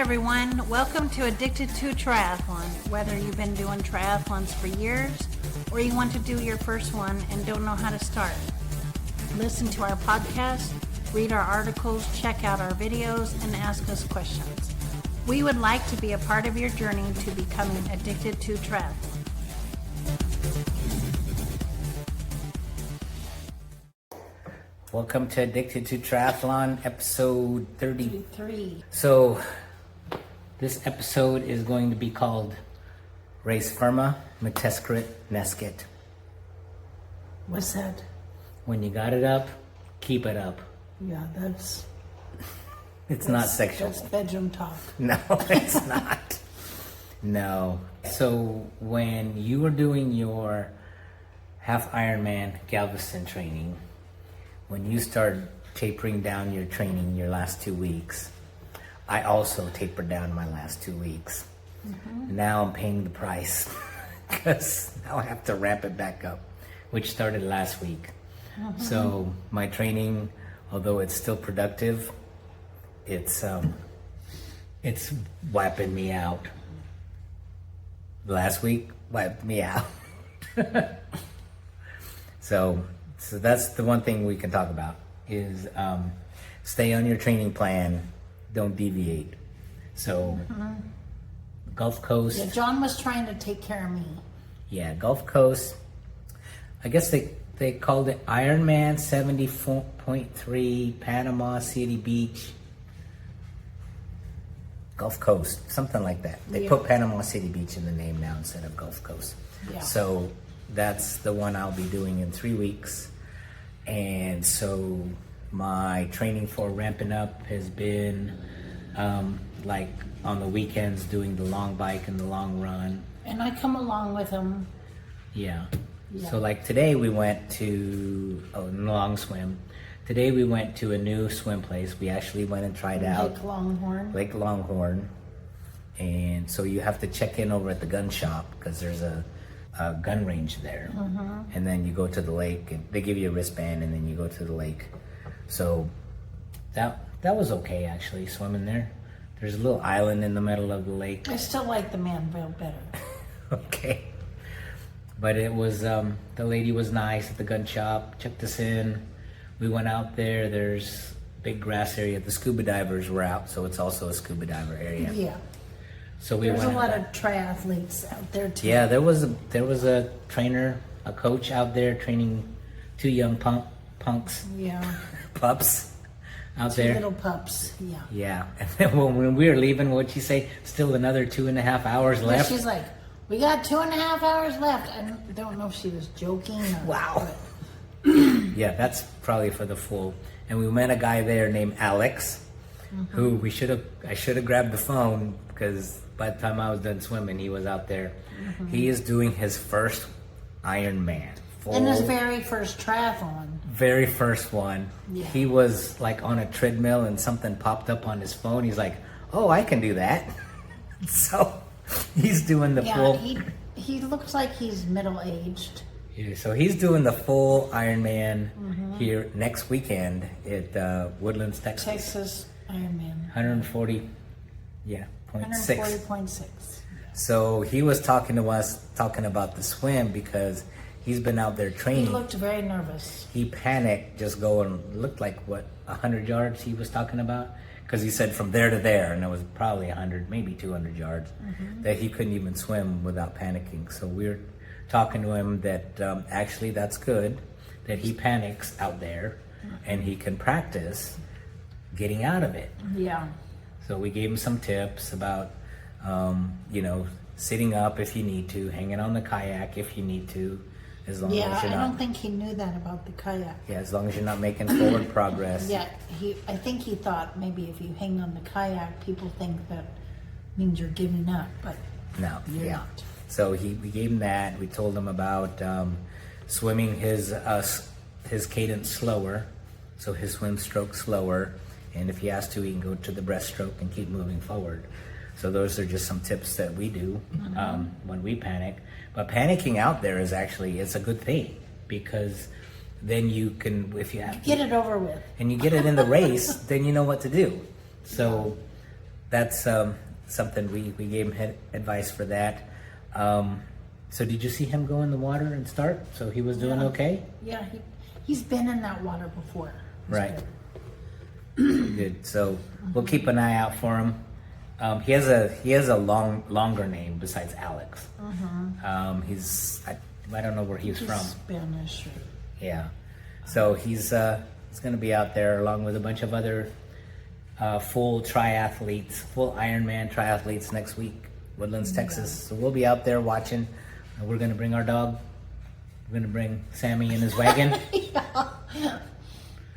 everyone, welcome to Addicted2Triathlon. Whether you've been doing triathlons for years or you want to do your first one and don't know how to start, listen to our podcast, read our articles, check out our videos, and ask us questions. We would like to be a part of your journey to becoming addicted to triathlon. Welcome to Addicted to Triathlon, episode 33. So, this episode is going to be called Race Firma Mitescere Nescit. What's that? When you got it up, keep it up. Yeah, that's not sexual. That's bedroom talk. No, it's not. No. So, when you were doing your Half Ironman Galveston training, when you started tapering down your training your last 2 weeks, I also tapered down my last 2 weeks. Mm-hmm. Now I'm paying the price because now I have to ramp it back up, which started last week. Mm-hmm. So my training, although it's still productive, it's wiping me out. Last week wiped me out. So that's the one thing we can talk about is stay on your training plan, don't deviate. So Gulf Coast. Yeah, John was trying to take care of me. Yeah, Gulf Coast. I guess they called it Ironman 70.3 Panama City Beach. Gulf Coast, something like that. They put Panama City Beach in the name now instead of Gulf Coast. Yeah. So that's the one I'll be doing in 3 weeks. And so my training for ramping up has been like on the weekends doing the long bike and the long run. And I come along with him. Yeah. So like today we went to long swim. Today we went to a new swim place. We actually went and tried out Lake Longhorn. And so you have to check in over at the gun shop because there's a gun range there. And then you go to the lake and they give you a wristband and then you go to the lake. So that was okay actually, swimming there. There's a little island in the middle of the lake. I still like the Manville better. Okay. But it was, the lady was nice at the gun shop, checked us in. We went out there, there's a big grass area. The scuba divers were out, so it's also a scuba diver area. Yeah. So there's a lot of triathletes out there too. Yeah, there was a trainer, a coach out there training two young punks. Yeah. Pups out there. Little pups. Yeah. Yeah. And then when we were leaving, what'd she say? Still another 2.5 hours left. She's like, we got 2.5 hours left. I don't know if she was joking. Wow. Yeah, that's probably for the full. And we met a guy there named Alex, who I should have grabbed the phone because by the time I was done swimming, he was out there. He is doing his first Ironman. And his very first triathlon. Very first one. Yeah. He was like on a treadmill and something popped up on his phone. He's like, oh, I can do that. So he's doing the full. He looks like he's middle-aged. Yeah, so he's doing the full Ironman here next weekend at Woodlands, Texas. Texas Ironman. 140, yeah, 0.6. 140.6. So he was talking to us, talking about the swim because he's been out there training. He looked very nervous. He panicked just going, looked like 100 yards he was talking about? Because he said from there to there, and it was probably 100, maybe 200 yards, that he couldn't even swim without panicking. So we're talking to him that actually that's good, that he panics out there and he can practice getting out of it. Yeah. So we gave him some tips about, sitting up if you need to, hanging on the kayak if you need to, as long as you're not. I don't think he knew that about the kayak. Yeah, as long as you're not making forward progress. Yeah, I think he thought maybe if you hang on the kayak, people think that means you're giving up, but no, you're not. So we gave him that. We told him about swimming his cadence slower, so his swim stroke slower, and if he has to, he can go to the breaststroke and keep moving forward. So those are just some tips that we do when we panic. But panicking out there is actually, it's a good thing because then you can, if you have get it over with, and you get it in the race, then you know what to do. So that's something we gave him advice for that. So did you see him go in the water and start? So he was doing okay? Yeah, he's been in that water before. He's Right. Good. So we'll keep an eye out for him. He has a longer name besides Alex. I don't know where he's from. Spanish. Yeah. So he's going to be out there along with a bunch of other full Ironman triathletes next week, Woodlands, Texas. So we'll be out there watching. And we're going to bring our dog. We're going to bring Sammy in his wagon.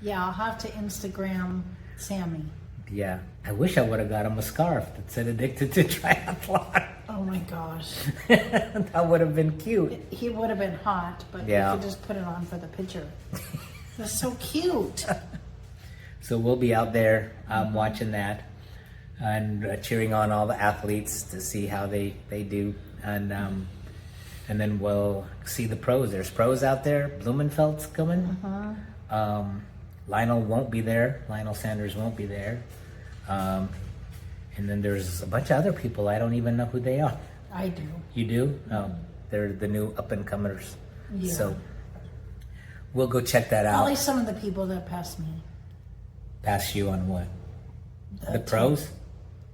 Yeah, I'll have to Instagram Sammy. Yeah. I wish I would have got him a scarf that said Addicted to Triathlon. Oh my gosh. That would have been cute. He would have been hot, but Yeah. you could just put it on for the picture. That's so cute. So we'll be out there watching that and cheering on all the athletes to see how they do. And then we'll see the pros. There's pros out there. Blumenfeld's coming. Lionel won't be there. Lionel Sanders won't be there. And then there's a bunch of other people. I don't even know who they are. I do. You do? No, they're the new up-and-comers. Yeah. So we'll go check that out. Probably some of the people that passed me. Pass you on what? The pros?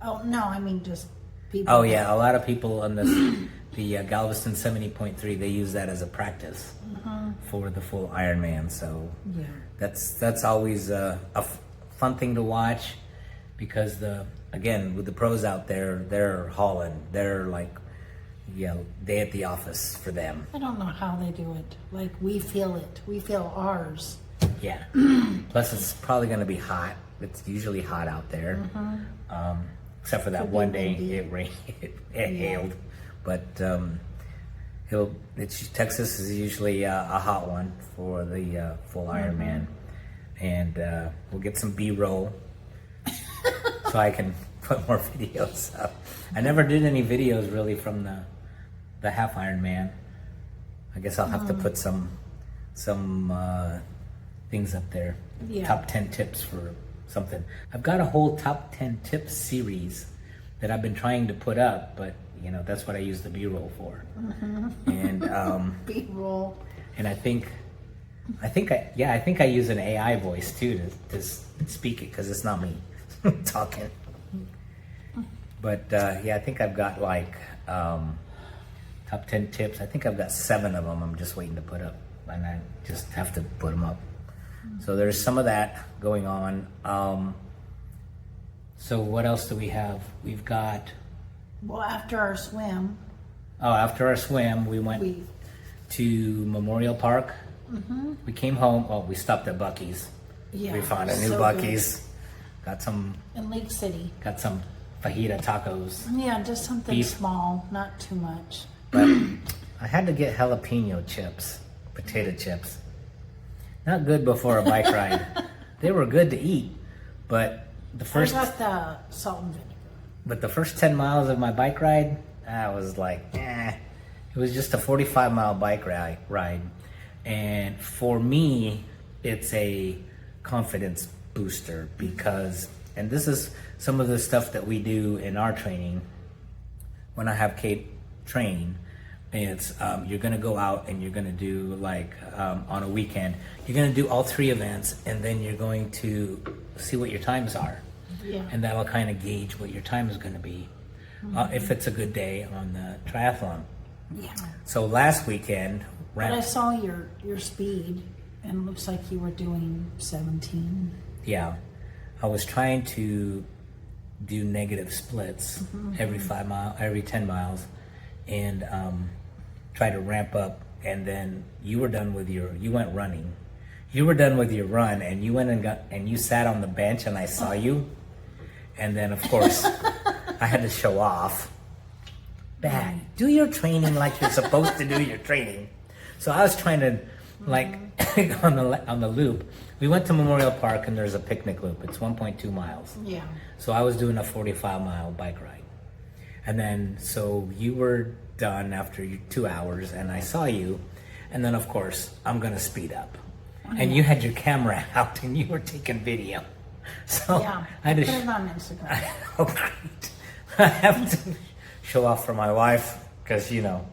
Oh, no, I mean just people. Oh yeah, a lot of people on the Galveston 70.3, they use that as a practice for the full Ironman. So Yeah. that's always a fun thing to watch, because again with the pros out there, they're hauling. They're like, day at the office for them. I don't know how they do it. Like, we feel it. We feel ours. Yeah. Plus, it's probably going to be hot. It's usually hot out there. Except for that Could be one day windy. it rained, it hailed. But Texas is usually a hot one for the full Ironman, and we'll get some B-roll so I can put more videos up. I never did any videos really from the Half Ironman. I guess I'll have to put some things up there. Yeah. Top 10 tips for something. I've got a whole top 10 tips series that I've been trying to put up, but that's what I use the B-roll for. And B-roll. and I think I use an AI voice too to speak it, because it's not me talking. But I think I've got like top 10 tips. I think I've got 7 of them. I'm just waiting to put up, and I just have to put them up. So there's some of that going on. So what else do we have? We've got. Well, after our swim, After our swim, we went to Memorial Park. We came home. Oh, we stopped at Buc-ee's. yeah, We found a new so Buc-ee's. Got some good. In Lake City. fajita tacos. Yeah, just something Beef. small, not too much. But I had to get jalapeno chips, potato chips. Not good before a bike ride. They were good to eat, but the first I got the salt and vinegar. But the first 10 miles of my bike ride, I was like, It was just a 45-mile bike ride. And for me, it's a confidence booster, because, and this is some of the stuff that we do in our training, when I have Kate train, it's, you're going to go out and you're going to do like, on a weekend, you're going to do all 3 events, and then you're going to see what your times are. Yeah. And that'll kind of gauge what your time is going to be, if it's a good day on the triathlon. Yeah. So last weekend, But I saw your speed, and it looks like you were doing 17. yeah, I was trying to do negative splits every 10 miles, and try to ramp up. And then you went running. You were done with your run, and you went and you sat on the bench, and I saw you. And then, of course, I had to show off. Bad. Do your training like you're supposed to do your training. So I was trying to, like, on the loop. We went to Memorial Park, and there's a picnic loop. It's 1.2 miles. Yeah. So I was doing a 45-mile bike ride. And then, so you were done after 2 hours, and I saw you. And then, of course, I'm going to speed up. And you had your camera out, and you were taking video. So Yeah, I had to put it on Instagram. oh, great. I have to show off for my wife because, you know,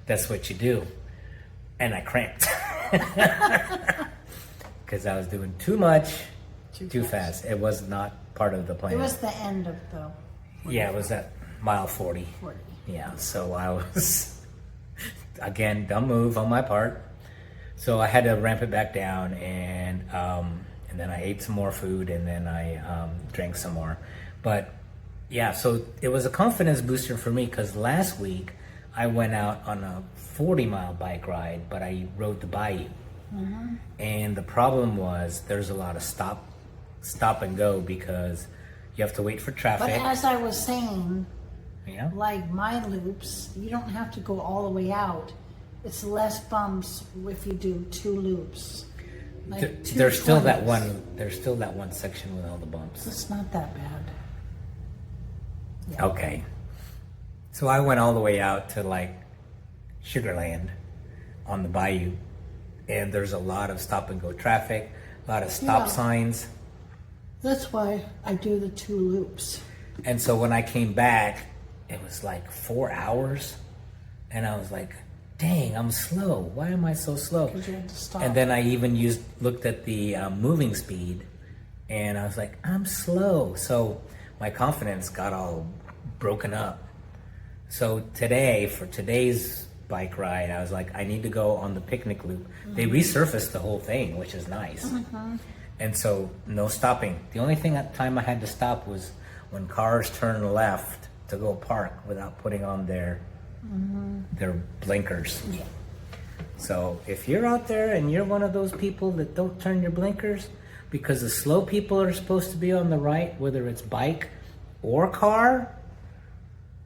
that's what you do. And I cramped because I was doing too much, too fast. It was not part of the plan. It was the end of the Yeah, it was at mile 40. 40. Yeah, so I was, again, dumb move on my part. So I had to ramp it back down, and then I ate some more food, and then I drank some more. But yeah, so it was a confidence booster for me because last week I went out on a 40-mile bike ride, but I rode the bayou. Mm-hmm. And the problem was there's a lot of stop and go because you have to wait for traffic. But as I was saying, Yeah. like my loops, you don't have to go all the way out. It's less bumps if you do 2 loops. Like There's still that 220s. one. There's still that one section with all the bumps. It's not that bad. Yeah. Okay. So I went all the way out to like Sugarland on the bayou, and there's a lot of stop and go traffic, a lot of stop Yeah. signs. That's why I do the 2 loops. And so when I came back, it was like 4 hours, and I was like, dang, I'm slow. Why am I so slow? Because you had to stop. And then I even looked at the moving speed, and I was like, I'm slow. So my confidence got all broken up. So today, for today's bike ride, I was like, I need to go on the picnic loop. Mm-hmm. They resurfaced the whole thing, which is nice. Mm-hmm. And so no stopping. The only time I had to stop was when cars turn left to go park without putting on their blinkers. Yeah. So if you're out there and you're one of those people that don't turn your blinkers because the slow people are supposed to be on the right, whether it's bike or car,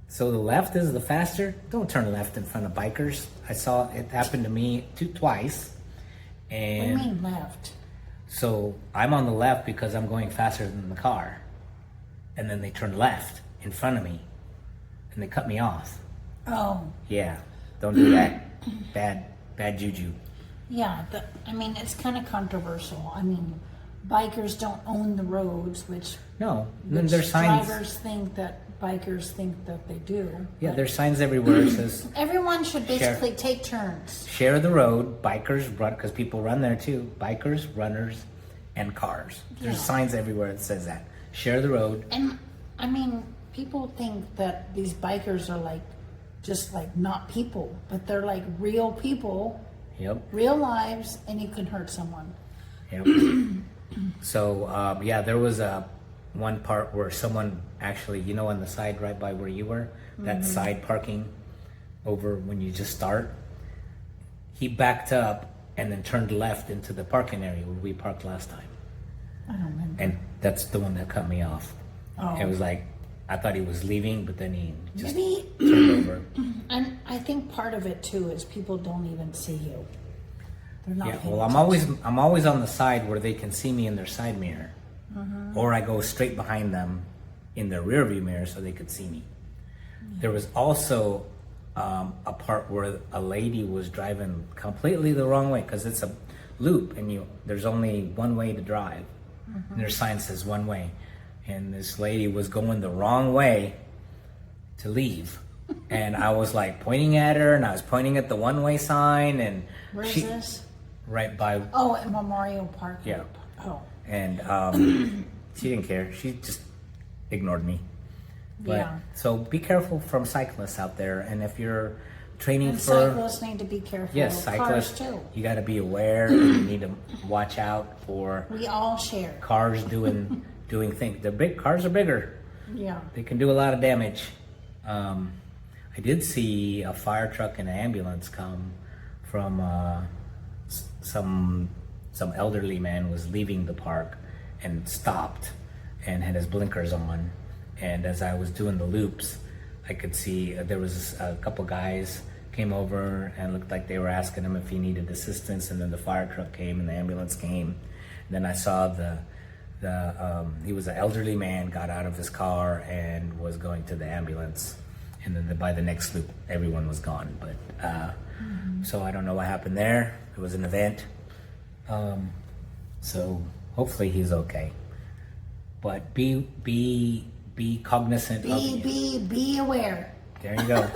so the left is the faster, don't turn left in front of bikers. I saw it happen to me twice. What do And you mean left? so I'm on the left because I'm going faster than the car. And then they turn left in front of me and they cut me off. Oh, Yeah, don't do that. Bad juju. yeah. I mean, it's kind of controversial. I mean, bikers don't own the roads, which No, then which there's signs. drivers think that bikers think that they do. Yeah, But there's signs everywhere that says everyone should basically take turns. share the road, bikers run, because people run there too. Bikers, runners, and cars. There's Yeah. signs everywhere that says that. Share the road. And I mean, people think that these bikers are like just like not people, but they're like real people, Yep. real lives, and you can hurt someone. Yep. So yeah, there was one part where someone actually, you know, on the side right by where you were, that side parking over when you just start, he backed up and then turned left into the parking area where we parked last time. I don't remember. And that's the one that cut me off. Oh. It was like, I thought he was leaving, but then he just Maybe, turned over. and I think part of it too is people don't even see you. They're not. Yeah, paying well, attention. I'm always on the side where they can see me in their side mirror, or I go straight behind them in their rear view mirror so they could see me. There was also a part where a lady was driving completely the wrong way because it's a loop and there's only one way to drive. And their sign says one way, and this lady was going the wrong way to leave. And I was like pointing at her, and I was pointing at the one-way sign, and Where's she this? right by, Oh, at Memorial Park. Yeah. Loop. Oh, and she didn't care. She just ignored me. But yeah. so be careful from cyclists out there, and if you're training And for cyclists need to be careful. yes, of cyclists, cars too. you got to be aware, and you need to watch out for We all share. cars doing things. The big cars are bigger. Yeah. They can do a lot of damage. I did see a fire truck and an ambulance come from some elderly man was leaving the park and stopped and had his blinkers on. And as I was doing the loops, I could see there was a couple guys came over and looked like they were asking him if he needed assistance. And then the fire truck came and the ambulance came. And then I saw he was an elderly man, got out of his car and was going to the ambulance. And then by the next loop, everyone was gone. But so I don't know what happened there. It was an event. So hopefully he's okay. but be cognizant of you. Be aware. There you go.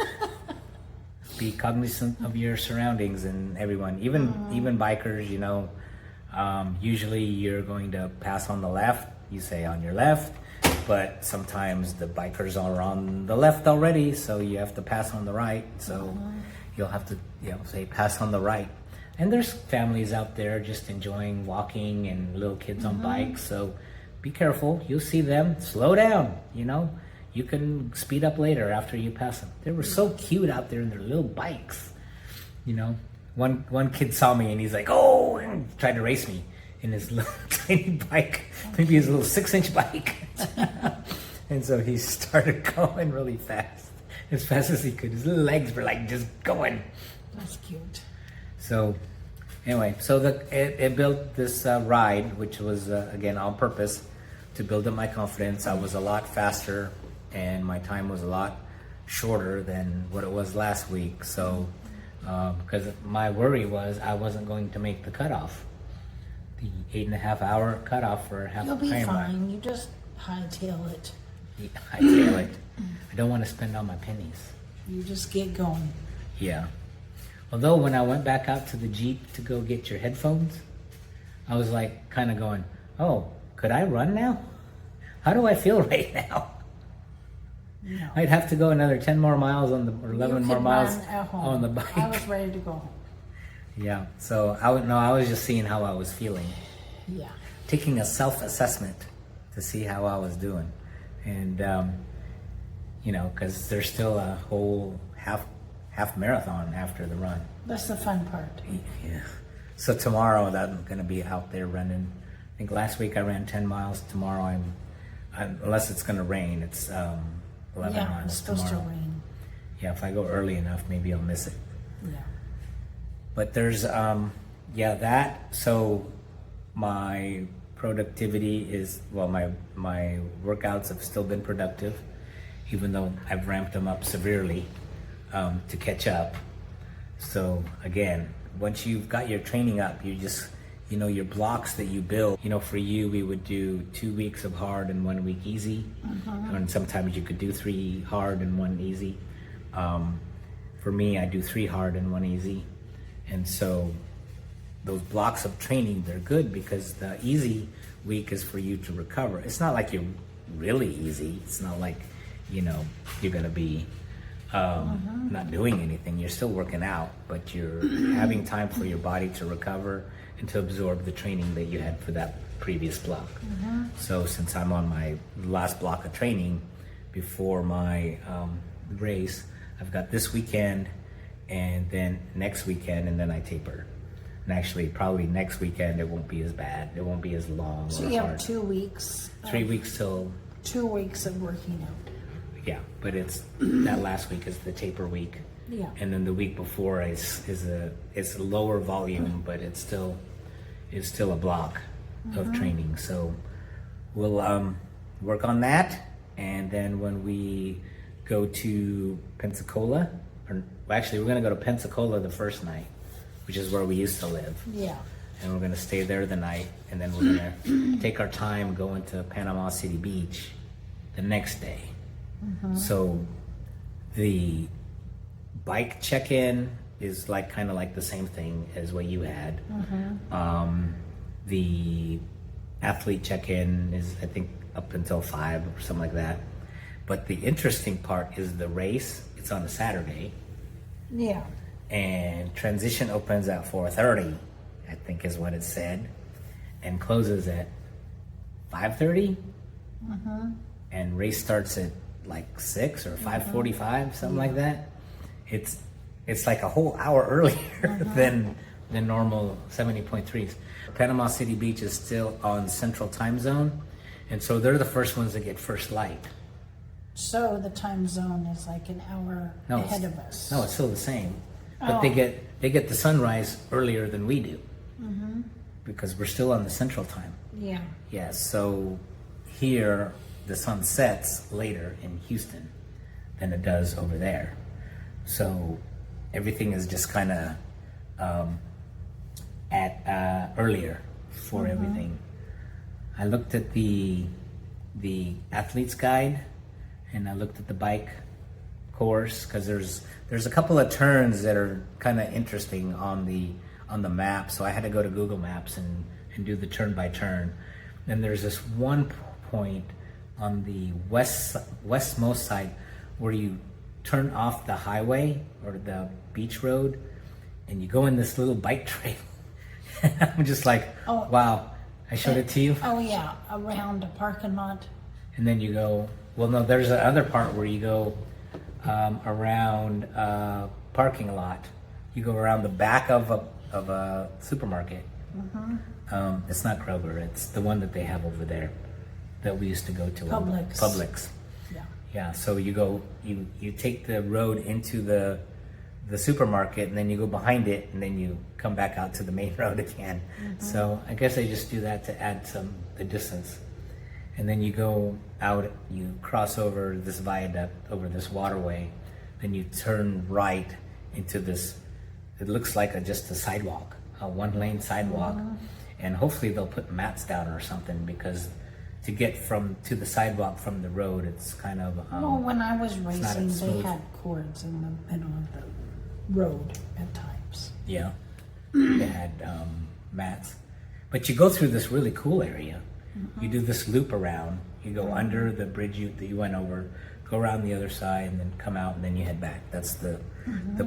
Be cognizant of your surroundings and everyone, even bikers. You know, usually you're going to pass on the left. You say on your left, but sometimes the bikers are on the left already, so you have to pass on the right. So you'll have to, say pass on the right. And there's families out there just enjoying walking and little kids on bikes. So be careful. You'll see them. Slow down. You can speed up later after you pass them. They were so cute out there in their little bikes. One kid saw me and he's like, oh, and tried to race me in his little tiny bike, maybe his little 6-inch bike. And so he started going really fast, as fast as he could. His little legs were like just going. That's cute. So anyway, it built this ride, which was, again, on purpose to build up my confidence. I was a lot faster and my time was a lot shorter than what it was last week. So, because my worry was I wasn't going to make the cutoff, the 8.5 hour cutoff for half You'll be Ironman. fine. You just hightail it. Hightail it. I don't want to spend all my pennies. You just get going. Yeah. Although when I went back out to the Jeep to go get your headphones, I was like kind of going, oh, could I run now? How do I feel right now? No. I'd have to go another 10 more miles or 11 more miles on the bike. I was ready to go home. Yeah. So I was just seeing how I was feeling. Yeah. Taking a self-assessment to see how I was doing. And, because there's still a whole half marathon after the run. That's the fun part. Yeah. So tomorrow I'm going to be out there running. I think last week I ran 10 miles. Tomorrow I'm unless it's going to rain, it's 11 Yeah, miles it's supposed tomorrow. to rain. Yeah, if I go early enough, maybe I'll miss it. Yeah. But there's, that. So my productivity is, my workouts have still been productive, even though I've ramped them up severely to catch up. So again, once you've got your training up, you just, your blocks that you build, for you, we would do 2 weeks of hard and 1 week easy. And sometimes you could do 3 hard and 1 easy. For me, I do 3 hard and 1 easy. And so those blocks of training, they're good because the easy week is for you to recover. It's not like you're really easy. It's not like, you're going to be not doing anything. You're still working out, but you're having time for your body to recover and to absorb the training that you had for that previous block. So since I'm on my last block of training before my race, I've got this weekend and then next weekend, and then I taper. And actually, probably next weekend it won't be as bad. It won't be as long So or you hard. have 2 weeks. 3 weeks till. 2 weeks of working out. Yeah, but it's that last week is the taper week. Yeah. And then the week before is a lower volume, but it's still a block of training. So we'll work on that, and then when we go to Pensacola, actually we're gonna go to Pensacola the first night, which is where we used to live. Yeah. And we're gonna stay there the night, and then we're gonna take our time going to Panama City Beach the next day. So the bike check-in is kind of like the same thing as what you had. The athlete check-in is, I think, up until 5 or something like that. But the interesting part is the race. It's on a Saturday. Yeah. And transition opens at 4:30, I think is what it said, and closes at 5:30. And race starts at 6 or 5:45, something like that. It's like a whole hour earlier than normal 70.3s. Panama City Beach is still on Central Time Zone, and so they're the first ones that get first light. So the time zone is like an hour ahead of us. No, it's still the same, but they get the sunrise earlier than we do because we're still on the Central Time. Yeah. Yeah, so here the sun sets later in Houston than it does over there. So everything is just kind of at earlier for everything. I looked at the the athlete's guide, and I looked at the bike course, because there's a couple of turns that are kind of interesting on the map. So I had to go to Google Maps and do the turn by turn. And there's this one point on the westmost side where you turn off the highway or the beach road, and you go in this little bike trail. I'm just like, Oh. wow. I showed it to you. Oh yeah, around a parking lot. And then you go, well, no, there's another part where you go around a parking lot. You go around the back of a supermarket. It's not Kroger, it's the one that they have over there that we used to go to. Publix. Publix. Yeah. Yeah, so you go, you take the road into the supermarket, and then you go behind it, and then you come back out to the main road again. So I guess they just do that to add the distance. And then you go out, you cross over this viaduct, over this waterway, then you turn right into this, it looks like just a sidewalk, a one-lane sidewalk. And hopefully they'll put mats down or something, because to get to the sidewalk from the road, it's kind of Well, when I was not racing, they smooth. had cords in the middle of the road at times. Yeah, they had mats. But you go through this really cool area. You do this loop around. You go under the bridge that you went over, go around the other side, and then come out, and then you head back. That's the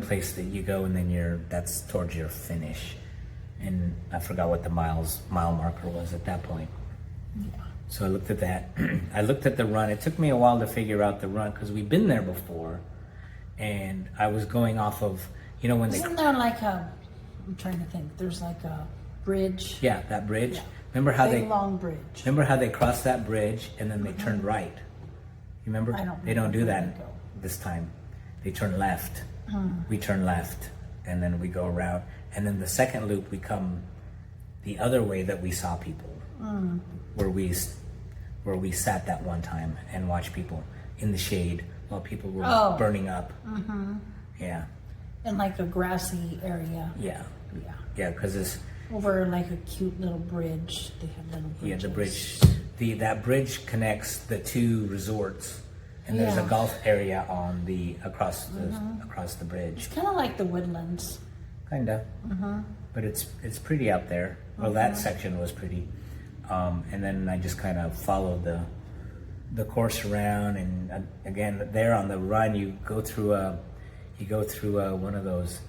place that you go, and then that's towards your finish. And I forgot what the mile marker was at that point. Yeah. So I looked at that. I looked at the run. It took me a while to figure out the run, because we've been there before, and I was going off of, when they... Isn't there like I'm trying to think, there's like a bridge? Yeah, that bridge. Yeah. Remember how Big long bridge. Remember how they crossed that bridge and then they turned right? You remember? I don't They don't do remember. that this time. They turn left. We turn left, and then we go around. And then the second loop, we come the other way that we saw people, where we sat that one time and watched people in the shade while people were burning up. Yeah, In like a grassy area. yeah, Yeah. yeah. Because it's Over like a cute little bridge. They have little bridges. yeah, the bridge. That bridge connects the two resorts, and there's a Yeah. golf area on across the bridge. Kind of like the Woodlands. Kinda, but it's pretty out there. Well, that section was pretty, and then I just kind of followed the course around, and again there on the run you go through one of those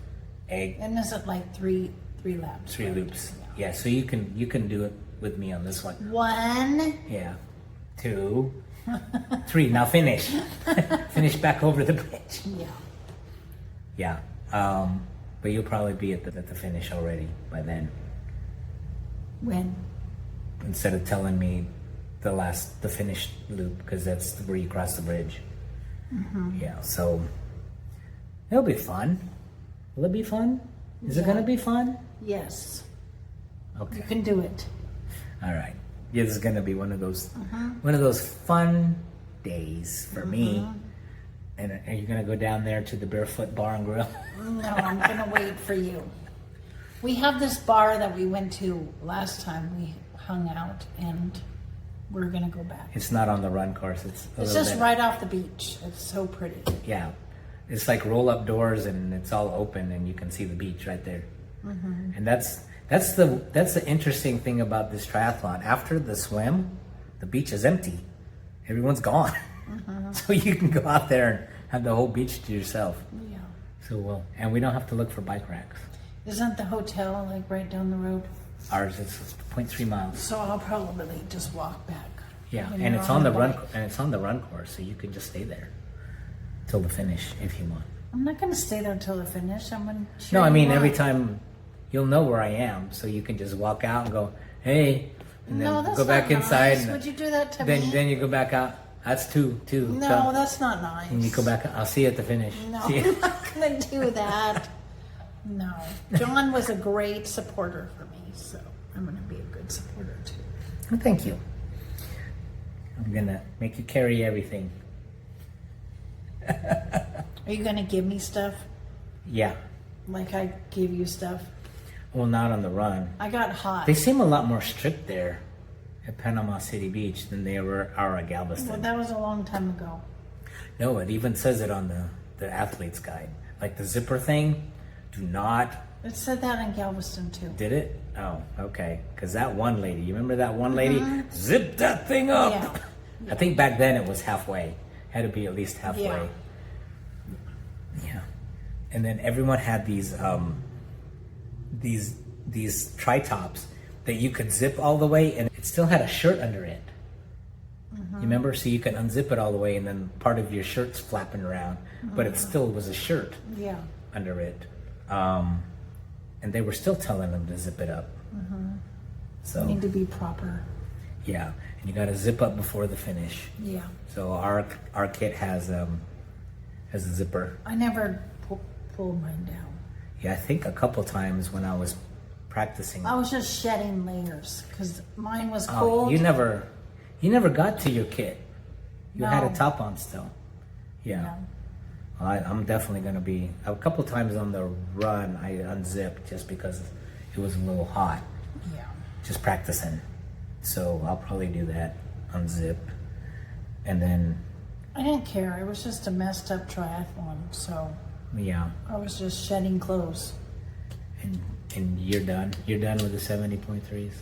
egg And is it like three laps? three right? loops. Yeah, so you can do it with me on this one. One. Yeah, 2, 3. Now finish. Finish back over the bridge. Yeah. Yeah, but you'll probably be at the finish already by then. When? Instead of telling me the finish loop, because that's where you cross the bridge. Yeah, so it'll be fun. Will it be fun? Is it Yeah. gonna be fun? Yes. You Okay. can do it. All right. Yeah, this is gonna be one of those fun days for me. And are you gonna go down there to the Barefoot Bar and Grill? No, I'm gonna wait for you. We have this bar that we went to last time we hung out, and we're gonna go back. It's not on the run course. It's It's just right off the beach. It's so pretty. Yeah, it's like roll up doors and it's all open and you can see the beach right there. And that's the interesting thing about this triathlon. After the swim, the beach is empty. Everyone's gone, so you can go out there and have the whole beach to yourself. Yeah. So and we don't have to look for bike racks. Isn't the hotel like right down the road? Ours is 0.3 miles. So I'll probably just walk back. Yeah, when and you're it's on the run bike. and it's on the run course, so you can just stay there till the finish if you want. I'm not gonna stay there till the finish. I'm gonna. cheer No, I mean you every on. time you'll know where I am, so you can just walk out and go, hey, and then No, that's go back not inside. nice. And Would you do that to then me? then you go back out. That's two. No, Come. that's not nice. And you go back. I'll see you at the finish. No, See you. I'm not gonna do that. No, John was a great supporter for me, so I'm gonna be a good supporter too. Well, thank you. I'm gonna make you carry everything. Are you gonna give me stuff Yeah. like I gave you stuff? Well, not on the run. I got hot. They seem a lot more strict there at Panama City Beach than they are at Galveston. Well, that was a long time ago. No, it even says it on the athlete's guide. Like the zipper thing, do not. It said that in Galveston too. Did it? Oh, okay. Because that one lady, you remember that one lady? Zip that thing up. Yeah. I think back then it was halfway. Had to be at least halfway. Yeah. And then everyone had these tri-tops that you could zip all the way, and it still had a shirt under it. You remember? So you can unzip it all the way, and then part of your shirt's flapping around, but it still was a shirt under it. And they were still telling them to zip it up. So You need to be proper. yeah, and you got to zip up before the finish. Yeah. So our kit has a zipper. I never pulled mine down. Yeah, I think a couple times when I was practicing. I was just shedding layers because mine was Oh, cold. you never got to your kit. You had a No. top on still. Yeah. No. Well, I'm definitely going to be, a couple times on the run, I unzipped just because it was a little hot, Yeah. just practicing. So I'll probably do that, unzip. And then, I didn't care. It was just a messed up triathlon, so yeah. I was just shedding clothes. And you're done? You're done with the 70.3s?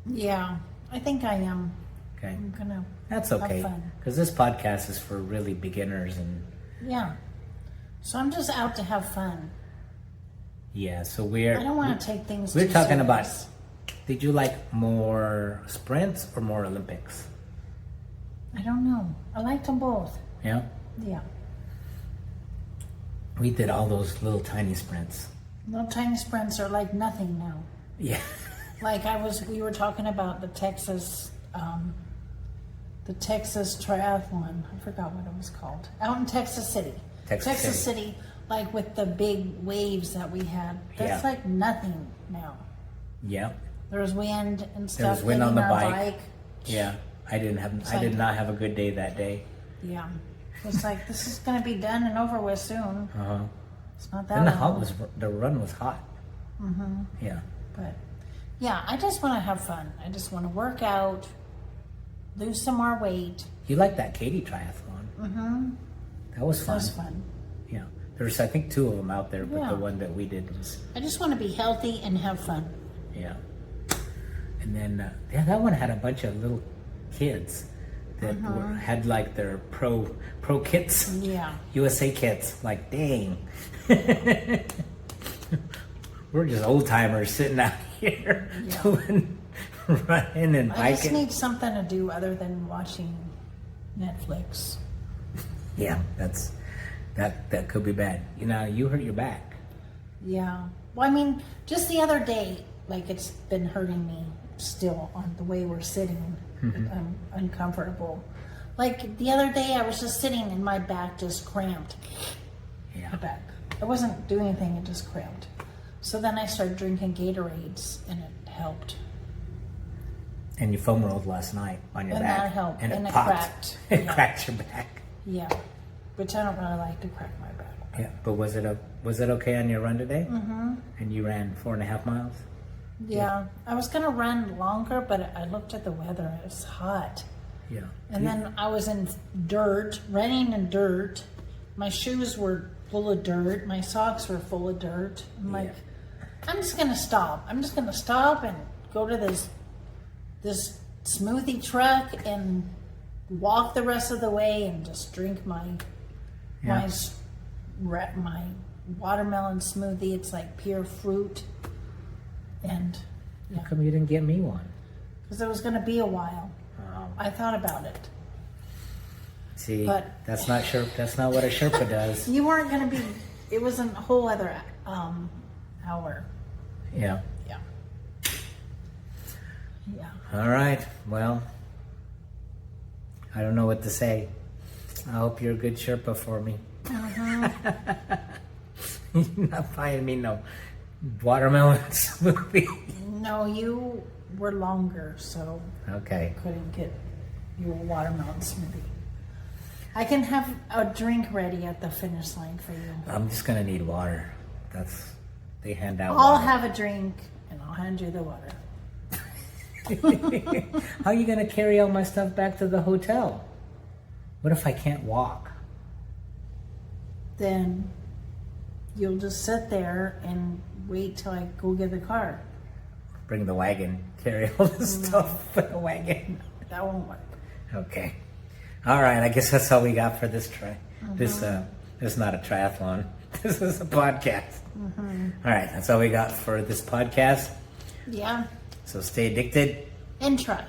Yeah, I think I am. Okay. I'm gonna. That's have okay. fun. Because this podcast is for really beginners and, Yeah. So I'm just out to have fun. yeah, so I don't want to take things. we're too talking about, serious. did you like more sprints or more Olympics? I don't know. I liked them both. Yeah? Yeah. We did all those little tiny sprints. Little tiny sprints are like nothing now. Yeah. Like we were talking about the Texas Triathlon. I forgot what it was called. Out in Texas City. Texas City, like with the big waves that we had. That's Yeah. like nothing now. Yeah. There was wind and stuff. There was wind on the hitting our bike. Yeah. I did like- not have a good day that day. Yeah. It's like this is gonna be done and over with soon. Uh-huh. It's not that And long. the run was hot. Mm-hmm. Yeah. But yeah, I just want to have fun. I just want to work out, lose some more weight. You like that Katy triathlon? Mm-hmm. That was That fun. was fun. Yeah. There's, I think, 2 of them out there, but Yeah. the one that we did was, I just want to be healthy and have fun. yeah. And then, yeah, that one had a bunch of little kids that had like their pro kits, Yeah. USA kits. Like, dang. We're just old timers sitting out here doing running and I just biking. need something to do other than watching Netflix. Yeah, that could be bad. You know, you hurt your back. Yeah. Well, I mean, just the other day, like it's been hurting me still on the way we're sitting. I'm uncomfortable. Like the other day, I was just sitting and my back just cramped. Yeah. My back. I wasn't doing anything, it just cramped. So then I started drinking Gatorades and it helped. And you foam rolled last night on your And back. that helped. And And it it popped. cracked. It Yeah. cracked your back. Yeah. Which I don't really like to crack my back. Yeah. But was it okay on your run today? Mm-hmm. And you ran 4.5 miles? Yeah. I was going to run longer, but I looked at the weather. It was hot. Yeah. And then I was in dirt, running in dirt. My shoes were full of dirt. My socks were full of dirt. I'm like, I'm just going to stop. I'm just going to stop and go to this smoothie truck and walk the rest of the way and just drink my watermelon smoothie. It's like pure fruit. And How come you didn't get me one? because it was going to be a while. Oh. I thought about it. See, But- that's not what a Sherpa does. You weren't going to be, it was a whole other hour. Yeah. Yeah. Yeah. All right. Well, I don't know what to say. I hope you're a good Sherpa for me. You're not buying me no watermelon smoothie. No, you were longer, so Okay. I couldn't get your watermelon smoothie. I can have a drink ready at the finish line for you. I'm just gonna need water. They hand out I'll water. have a drink and I'll hand you the water. How are you going to carry all my stuff back to the hotel? What if I can't walk? Then you'll just sit there and wait till I go get the car. Bring the wagon. Carry all the stuff in the wagon. That won't work. Okay. All right. I guess that's all we got for this try. This is not a triathlon. This is a podcast. All right. That's all we got for this podcast. Yeah. So stay addicted. And try.